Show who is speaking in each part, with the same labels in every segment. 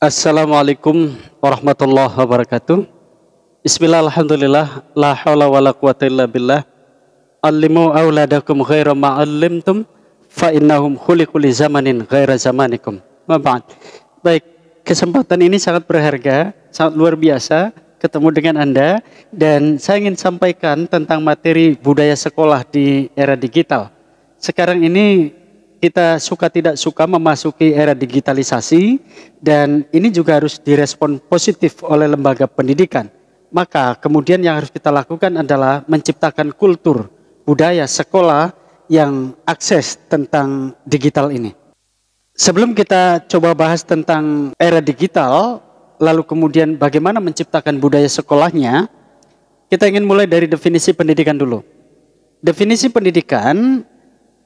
Speaker 1: Assalamualaikum warahmatullahi wabarakatuh. Bismillah, alhamdulillah, la hawla wa la quwata illa billah. Allimu awladakum ghaira ma'allimtum, fa innahum khuliqu li zamanin ghaira zamanikum. Wa ba'd. Baik, kesempatan ini sangat berharga, sangat luar biasa ketemu dengan Anda. Dan saya ingin sampaikan tentang materi budaya sekolah di era digital. Sekarang ini kita suka tidak suka memasuki era digitalisasi, dan ini juga harus direspon positif oleh lembaga pendidikan. Maka kemudian yang harus kita lakukan adalah menciptakan kultur budaya sekolah yang akses tentang digital ini. Sebelum kita coba bahas tentang era digital, lalu kemudian bagaimana menciptakan budaya sekolahnya, kita ingin mulai dari definisi pendidikan dulu. Definisi pendidikan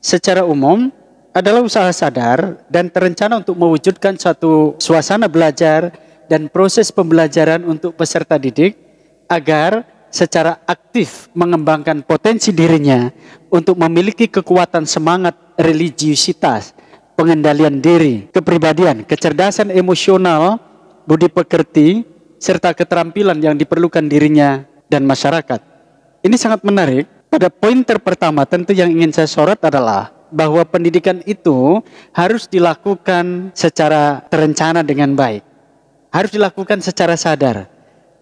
Speaker 1: secara umum adalah usaha sadar dan terencana untuk mewujudkan suatu suasana belajar dan proses pembelajaran untuk peserta didik agar secara aktif mengembangkan potensi dirinya untuk memiliki kekuatan semangat religiusitas, pengendalian diri, kepribadian, kecerdasan emosional, budi pekerti, serta keterampilan yang diperlukan dirinya dan masyarakat. Ini sangat menarik. Pada pointer pertama tentu yang ingin saya sorot adalah bahwa pendidikan itu harus dilakukan secara terencana dengan baik. Harus dilakukan secara sadar.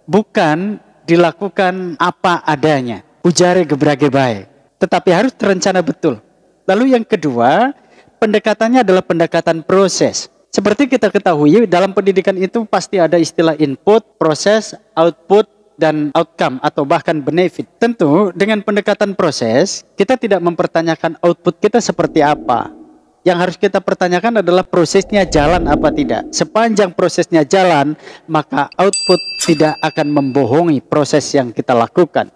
Speaker 1: Bukan dilakukan apa adanya. Ujare gebrage baik. Tetapi harus terencana betul. Lalu yang kedua, pendekatannya adalah pendekatan proses. Seperti kita ketahui, dalam pendidikan itu pasti ada istilah input, proses, output, dan outcome atau bahkan benefit. Tentu dengan pendekatan proses kita tidak mempertanyakan output kita seperti apa. Yang harus kita pertanyakan adalah prosesnya jalan apa tidak. Sepanjang prosesnya jalan, maka output tidak akan membohongi proses yang kita lakukan.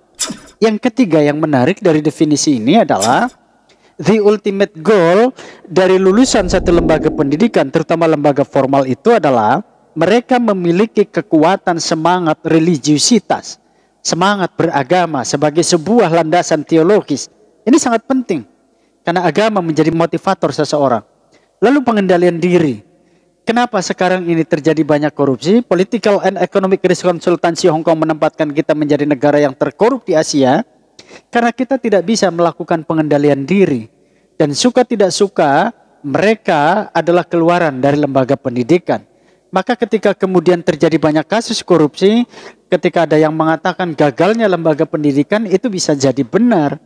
Speaker 1: Yang ketiga yang menarik dari definisi ini adalah the ultimate goal dari lulusan satu lembaga pendidikan, terutama lembaga formal, itu adalah mereka memiliki kekuatan semangat religiusitas, semangat beragama sebagai sebuah landasan teologis. Ini sangat penting, karena agama menjadi motivator seseorang. Lalu pengendalian diri. Kenapa sekarang ini terjadi banyak korupsi? Political and Economic Risk Consultancy Hong Kong menempatkan kita menjadi negara yang terkorup di Asia, karena kita tidak bisa melakukan pengendalian diri. Dan suka tidak suka, mereka adalah keluaran dari lembaga pendidikan. Maka ketika kemudian terjadi banyak kasus korupsi, ketika ada yang mengatakan gagalnya lembaga pendidikan, itu bisa jadi benar.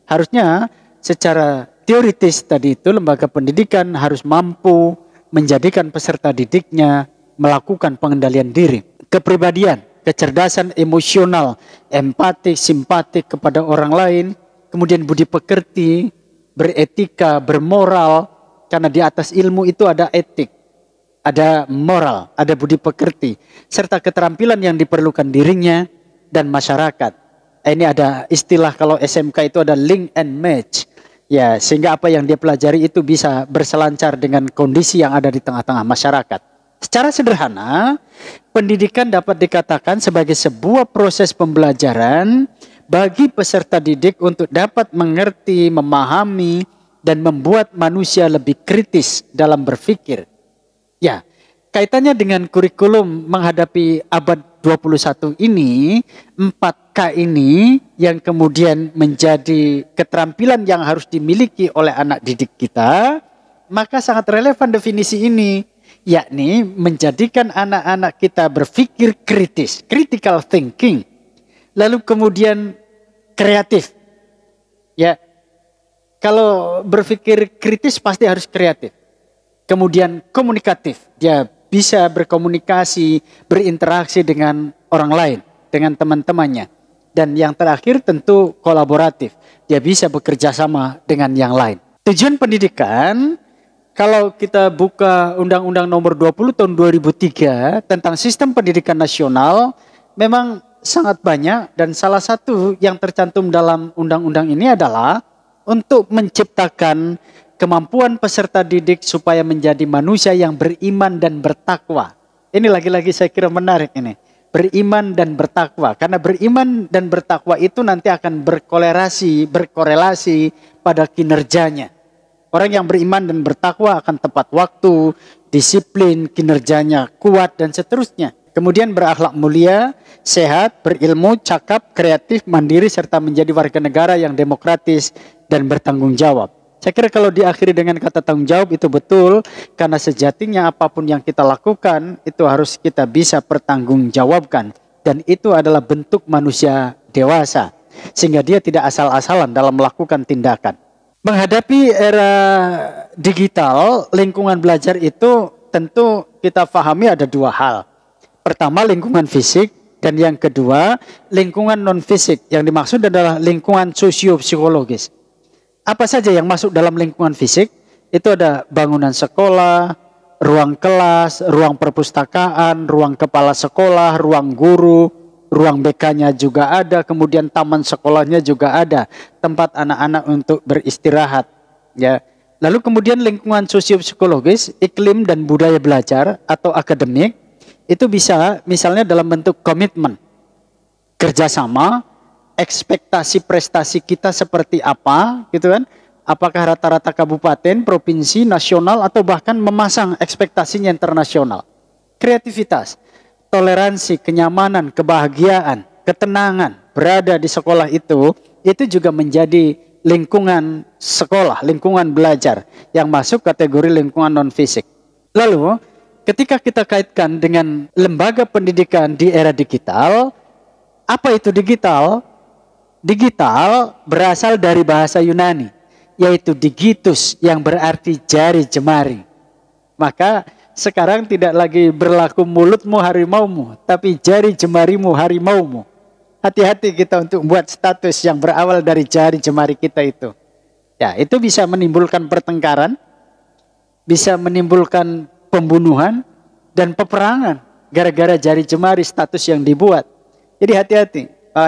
Speaker 1: Harusnya secara teoritis tadi itu lembaga pendidikan harus mampu menjadikan peserta didiknya melakukan pengendalian diri. Kepribadian, kecerdasan emosional, empatik, simpatik kepada orang lain, kemudian budi pekerti, beretika, bermoral, karena di atas ilmu itu ada etik. Ada moral, ada budi pekerti, serta keterampilan yang diperlukan dirinya dan masyarakat. Ini ada istilah kalau SMK itu ada link and match. Ya, sehingga apa yang dia pelajari itu bisa berselancar dengan kondisi yang ada di tengah-tengah masyarakat. Secara sederhana, pendidikan dapat dikatakan sebagai sebuah proses pembelajaran bagi peserta didik untuk dapat mengerti, memahami, dan membuat manusia lebih kritis dalam berpikir. Ya, kaitannya dengan kurikulum menghadapi abad 21 ini, 4K ini yang kemudian menjadi keterampilan yang harus dimiliki oleh anak didik kita, maka sangat relevan definisi ini, yakni menjadikan anak-anak kita berpikir kritis, critical thinking, lalu kemudian kreatif. Ya, kalau berpikir kritis pasti harus kreatif. Kemudian komunikatif, dia bisa berkomunikasi, berinteraksi dengan orang lain, dengan teman-temannya. Dan yang terakhir tentu kolaboratif, dia bisa bekerja sama dengan yang lain. Tujuan pendidikan, kalau kita buka Undang-Undang Nomor 20 Tahun 2003 tentang Sistem Pendidikan Nasional, memang sangat banyak, dan salah satu yang tercantum dalam undang-undang ini adalah untuk menciptakan kemampuan peserta didik supaya menjadi manusia yang beriman dan bertakwa. Ini lagi-lagi saya kira menarik ini. Beriman dan bertakwa. Karena beriman dan bertakwa itu nanti akan berkorelasi pada kinerjanya.
Speaker 2: Orang yang beriman dan bertakwa akan tepat waktu, disiplin, kinerjanya kuat, dan seterusnya. Kemudian berakhlak mulia, sehat, berilmu, cakap, kreatif, mandiri, serta menjadi warga negara yang demokratis dan bertanggung jawab. Saya kira kalau diakhiri dengan kata tanggung jawab itu betul, karena sejatinya apapun yang kita lakukan itu harus kita bisa pertanggungjawabkan. Dan itu adalah bentuk manusia dewasa, sehingga dia tidak asal-asalan dalam melakukan tindakan. Menghadapi era digital, lingkungan belajar itu tentu kita pahami ada dua hal. Pertama, lingkungan fisik, dan yang kedua, lingkungan non-fisik. Yang dimaksud adalah lingkungan sosio-psikologis. Apa saja yang masuk dalam lingkungan fisik? Itu ada bangunan sekolah, ruang kelas, ruang perpustakaan, ruang kepala sekolah, ruang guru, ruang BK-nya juga ada, kemudian taman sekolahnya juga ada, tempat anak-anak untuk beristirahat. Ya. Lalu kemudian lingkungan sosio-psikologis, iklim dan budaya belajar atau akademik, itu bisa misalnya dalam bentuk komitmen, kerjasama, ekspektasi prestasi kita seperti apa, gitu kan? Apakah rata-rata kabupaten, provinsi, nasional, atau bahkan memasang ekspektasinya internasional. Kreativitas, toleransi, kenyamanan, kebahagiaan, ketenangan berada di sekolah itu juga menjadi lingkungan sekolah, lingkungan belajar yang masuk kategori lingkungan non-fisik. Lalu ketika kita kaitkan dengan lembaga pendidikan di era digital, apa itu digital? Digital berasal dari bahasa Yunani, yaitu digitus yang berarti jari jemari. Maka sekarang tidak lagi berlaku mulutmu harimaumu, tapi jari jemarimu harimaumu. Hati-hati kita untuk membuat status yang berawal dari jari jemari kita itu. Ya, itu bisa menimbulkan pertengkaran, bisa menimbulkan pembunuhan dan peperangan gara-gara jari jemari status yang dibuat. Jadi hati-hati.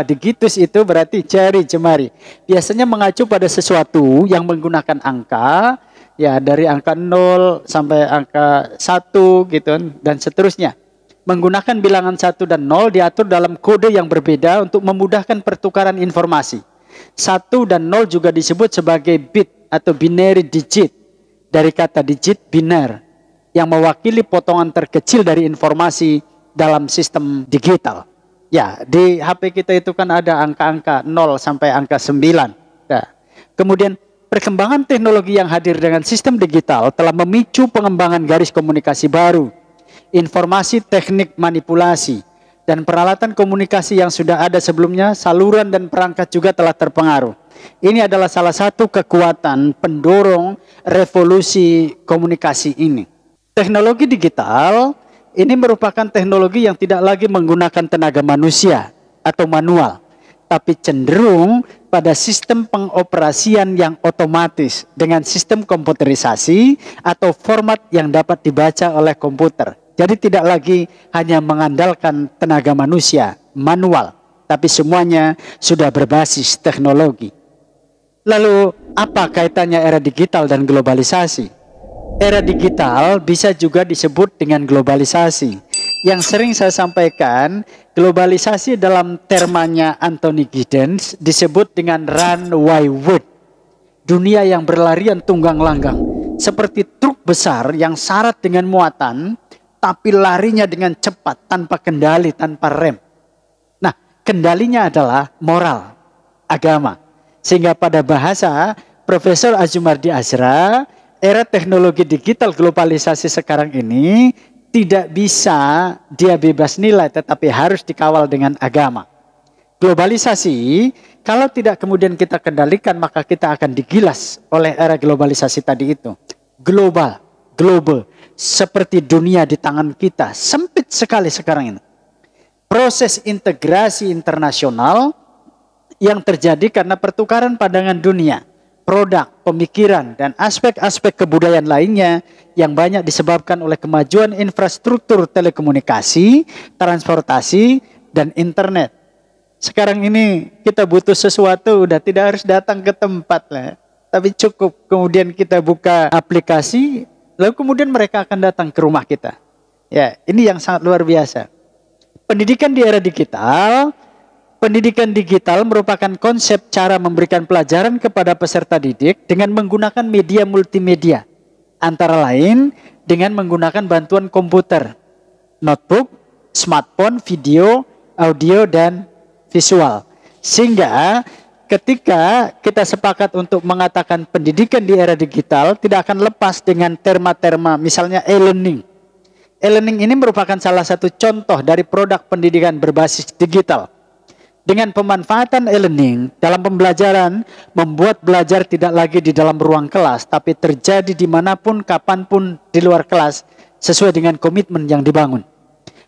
Speaker 2: Digitus itu berarti jari jemari. Biasanya mengacu pada sesuatu yang menggunakan angka, ya dari angka 0 sampai angka 1 gitu dan seterusnya. Menggunakan bilangan 1 dan 0 diatur dalam kode yang berbeda untuk memudahkan pertukaran informasi. 1 dan 0 juga disebut sebagai bit atau binary digit, dari kata digit biner, yang mewakili potongan terkecil dari informasi dalam sistem digital. Ya, di HP kita itu kan ada angka-angka 0 sampai angka 9. Nah, kemudian perkembangan teknologi yang hadir dengan sistem digital telah memicu pengembangan garis komunikasi baru, informasi teknik manipulasi, dan peralatan komunikasi yang sudah ada sebelumnya, saluran dan perangkat juga telah terpengaruh. Ini adalah salah satu kekuatan pendorong revolusi komunikasi ini. Teknologi digital ini merupakan teknologi yang tidak lagi menggunakan tenaga manusia atau manual, tapi cenderung pada sistem pengoperasian yang otomatis dengan sistem komputerisasi atau format yang dapat dibaca oleh komputer. Jadi tidak lagi hanya mengandalkan tenaga manusia manual, tapi semuanya sudah berbasis teknologi. Lalu apa kaitannya era digital dan globalisasi? Era digital bisa juga disebut dengan globalisasi. Yang sering saya sampaikan, globalisasi dalam termanya Anthony Giddens disebut dengan runway world. Dunia yang berlarian tunggang langgang. Seperti truk besar yang syarat dengan muatan, tapi larinya dengan cepat, tanpa kendali, tanpa rem. Nah, kendalinya adalah moral, agama. Sehingga pada bahasa Profesor Azumardi Azra, era teknologi digital globalisasi sekarang ini tidak bisa dia bebas nilai, tetapi harus dikawal dengan agama. Globalisasi, kalau tidak kemudian kita kendalikan, maka kita akan digilas oleh era globalisasi tadi itu. Global, seperti dunia di tangan kita, sempit sekali sekarang ini. Proses integrasi internasional yang terjadi karena pertukaran pandangan dunia, produk, pemikiran, dan aspek-aspek kebudayaan lainnya yang banyak disebabkan oleh kemajuan infrastruktur telekomunikasi, transportasi, dan internet. Sekarang ini kita butuh sesuatu, udah tidak harus datang ke tempat lah, tapi cukup kemudian kita buka aplikasi, lalu kemudian mereka akan datang ke rumah kita. Ya, ini yang sangat luar biasa. Pendidikan di era digital pendidikan digital merupakan konsep cara memberikan pelajaran kepada peserta didik dengan menggunakan media multimedia. Antara lain dengan menggunakan bantuan komputer, notebook, smartphone, video, audio, dan visual. Sehingga ketika kita sepakat untuk mengatakan pendidikan di era digital tidak akan lepas dengan terma-terma misalnya e-learning. E-learning ini merupakan salah satu contoh dari produk pendidikan berbasis digital. Dengan pemanfaatan e-learning dalam pembelajaran, membuat belajar tidak lagi di dalam ruang kelas, tapi terjadi dimanapun, kapanpun di luar kelas, sesuai dengan komitmen yang dibangun.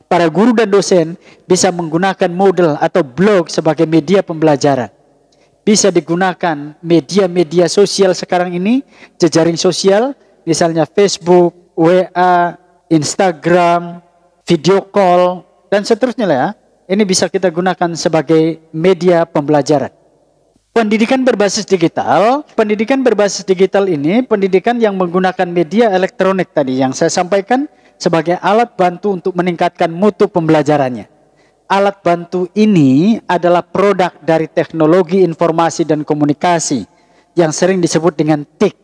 Speaker 2: Para guru dan dosen bisa menggunakan Moodle atau blog sebagai media pembelajaran. Bisa digunakan media-media sosial sekarang ini, jejaring sosial, misalnya Facebook, WA, Instagram, video call, dan seterusnya lah ya. Ini bisa kita gunakan sebagai media pembelajaran. Pendidikan berbasis digital ini pendidikan yang menggunakan media elektronik tadi yang saya sampaikan sebagai alat bantu untuk meningkatkan mutu pembelajarannya. Alat bantu ini adalah produk dari teknologi informasi dan komunikasi yang sering disebut dengan TIK.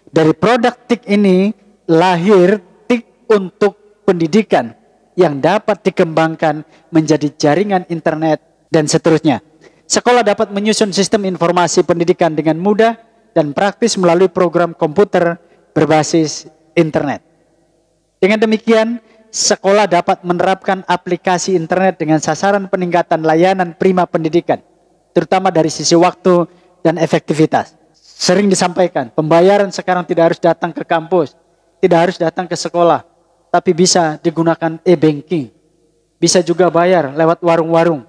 Speaker 2: Dari produk TIK ini lahir TIK untuk pendidikan yang dapat dikembangkan menjadi jaringan internet dan seterusnya. Sekolah dapat menyusun sistem informasi pendidikan dengan mudah dan praktis melalui program komputer berbasis internet. Dengan demikian, sekolah dapat menerapkan aplikasi internet dengan sasaran peningkatan layanan prima pendidikan, terutama dari sisi waktu dan efektivitas. Sering disampaikan, pembayaran sekarang tidak harus datang ke kampus, tidak harus datang ke sekolah, tapi bisa digunakan e-banking. Bisa juga bayar lewat warung-warung.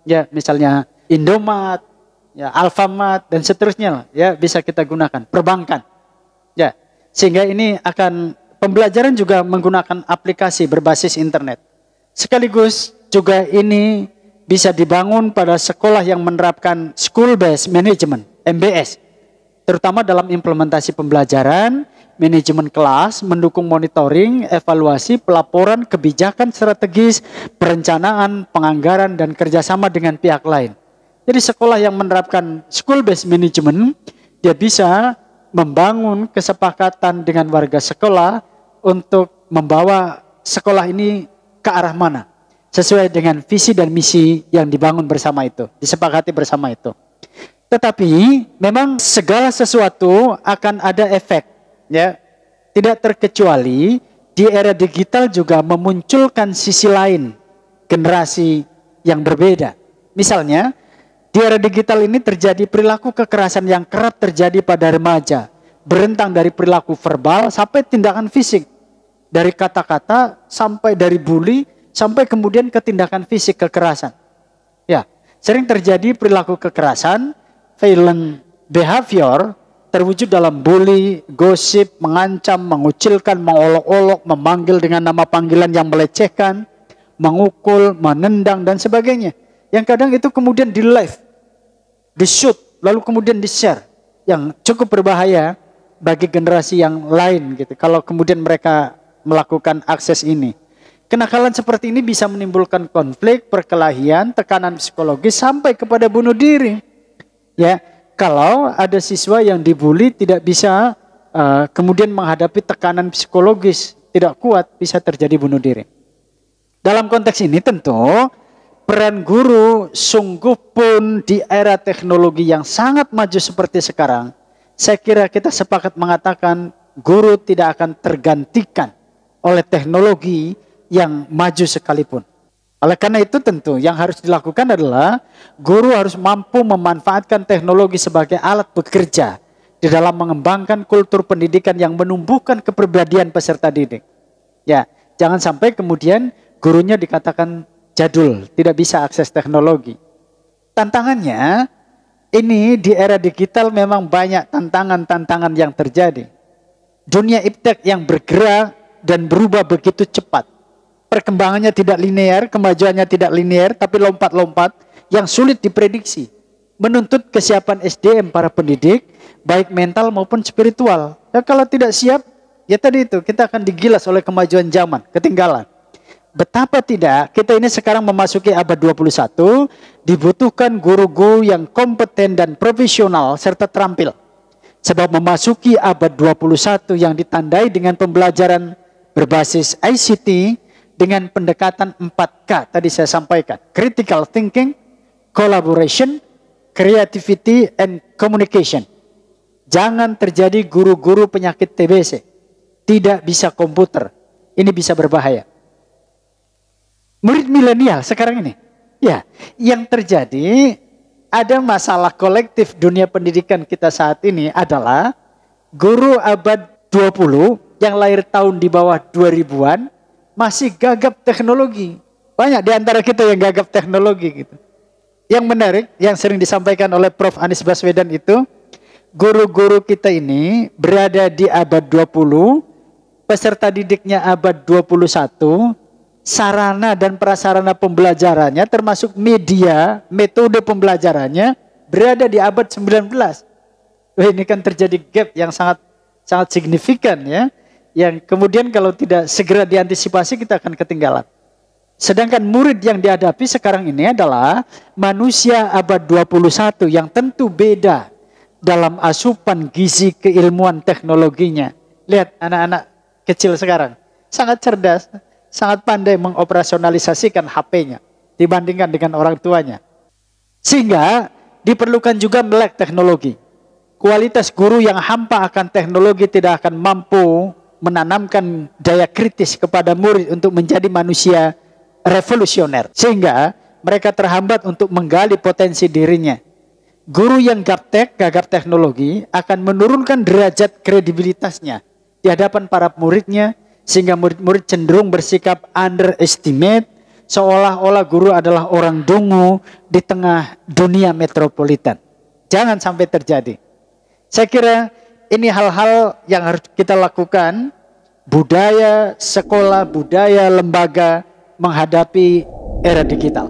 Speaker 2: Ya, misalnya Indomaret, ya Alfamart dan seterusnya ya bisa kita gunakan. Perbankan. Ya, sehingga ini akan pembelajaran juga menggunakan aplikasi berbasis internet. Sekaligus juga ini bisa dibangun pada sekolah yang menerapkan school based management, MBS. Terutama dalam implementasi pembelajaran, manajemen kelas, mendukung monitoring, evaluasi, pelaporan, kebijakan strategis, perencanaan, penganggaran, dan kerjasama dengan pihak lain. Jadi sekolah yang menerapkan school-based management, dia bisa membangun kesepakatan dengan warga sekolah untuk membawa sekolah ini ke arah mana. Sesuai dengan visi dan misi yang dibangun bersama itu, disepakati bersama itu. Tetapi memang segala sesuatu akan ada efek. Ya, tidak terkecuali di era digital juga memunculkan sisi lain generasi yang berbeda. Misalnya, di era digital ini terjadi perilaku kekerasan yang kerap terjadi pada remaja, berentang dari perilaku verbal sampai tindakan fisik, dari kata-kata sampai dari bully sampai kemudian ke tindakan fisik kekerasan. Ya, sering terjadi perilaku kekerasan, violent behavior terwujud dalam bully, gosip, mengancam, mengucilkan, mengolok-olok, memanggil dengan nama panggilan yang melecehkan, mengukul, menendang, dan sebagainya. Yang kadang itu kemudian di live, di shoot, lalu kemudian di share. Yang cukup berbahaya bagi generasi yang lain gitu. Kalau kemudian mereka melakukan akses ini. Kenakalan seperti ini bisa menimbulkan konflik, perkelahian, tekanan psikologis, sampai kepada bunuh diri. Ya, kalau ada siswa yang dibully tidak bisa kemudian menghadapi tekanan psikologis tidak kuat, bisa terjadi bunuh diri. Dalam konteks ini tentu peran guru sungguh pun di era teknologi yang sangat maju seperti sekarang, saya kira kita sepakat mengatakan guru tidak akan tergantikan oleh teknologi yang maju sekalipun. Oleh karena itu tentu yang harus dilakukan adalah guru harus mampu memanfaatkan teknologi sebagai alat bekerja di dalam mengembangkan kultur pendidikan yang menumbuhkan kepribadian peserta didik. Ya, jangan sampai kemudian gurunya dikatakan jadul, tidak bisa akses teknologi. Tantangannya ini di era digital memang banyak tantangan-tantangan yang terjadi. Dunia iptek yang bergerak dan berubah begitu cepat. Perkembangannya tidak linear, kemajuannya tidak linear, tapi lompat-lompat yang sulit diprediksi. Menuntut kesiapan SDM para pendidik, baik mental maupun spiritual. Ya, kalau tidak siap, ya tadi itu, kita akan digilas oleh kemajuan zaman, ketinggalan. Betapa tidak, kita ini sekarang memasuki abad 21, dibutuhkan guru-guru yang kompeten dan profesional serta terampil. Sebab memasuki abad 21 yang ditandai dengan pembelajaran berbasis ICT dengan pendekatan 4K tadi saya sampaikan. Critical thinking, collaboration, creativity, and communication. Jangan terjadi guru-guru penyakit TBC. Tidak bisa komputer. Ini bisa berbahaya. Murid milenial sekarang ini. Ya, yang terjadi ada masalah kolektif dunia pendidikan kita saat ini adalah guru abad 20 yang lahir tahun di bawah 2000-an masih gagap teknologi. Banyak di antara kita yang gagap teknologi gitu. Yang menarik, yang sering disampaikan oleh Prof. Anies Baswedan itu, guru-guru kita ini berada di abad 20, peserta didiknya abad 21, sarana dan prasarana pembelajarannya termasuk media, metode pembelajarannya berada di abad 19. Ini kan terjadi gap yang sangat signifikan ya. Yang kemudian kalau tidak segera diantisipasi kita akan ketinggalan. Sedangkan murid yang dihadapi sekarang ini adalah manusia abad 21 yang tentu beda dalam asupan gizi keilmuan teknologinya. Lihat anak-anak kecil sekarang, sangat cerdas, sangat pandai mengoperasionalisasikan HP-nya dibandingkan dengan orang tuanya. Sehingga diperlukan juga melek teknologi. Kualitas guru yang hampa akan teknologi tidak akan mampu menanamkan daya kritis kepada murid untuk menjadi manusia revolusioner. Sehingga mereka terhambat untuk menggali potensi dirinya. Guru yang gaptek, gagap teknologi akan menurunkan derajat kredibilitasnya di hadapan para muridnya, sehingga murid-murid cenderung bersikap underestimate, seolah-olah guru adalah orang dungu di tengah dunia metropolitan. Jangan sampai terjadi. Saya kira ini hal-hal yang harus kita lakukan, budaya sekolah, budaya lembaga menghadapi era digital.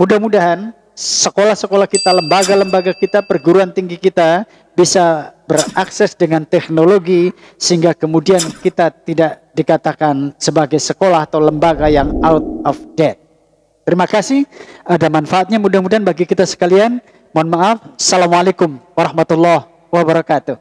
Speaker 2: Mudah-mudahan sekolah-sekolah kita, lembaga-lembaga kita, perguruan tinggi kita bisa berakses dengan teknologi sehingga kemudian kita tidak dikatakan sebagai sekolah atau lembaga yang out of date. Terima kasih, ada manfaatnya mudah-mudahan bagi kita sekalian. Mohon maaf. Assalamualaikum warahmatullahi wabarakatuh.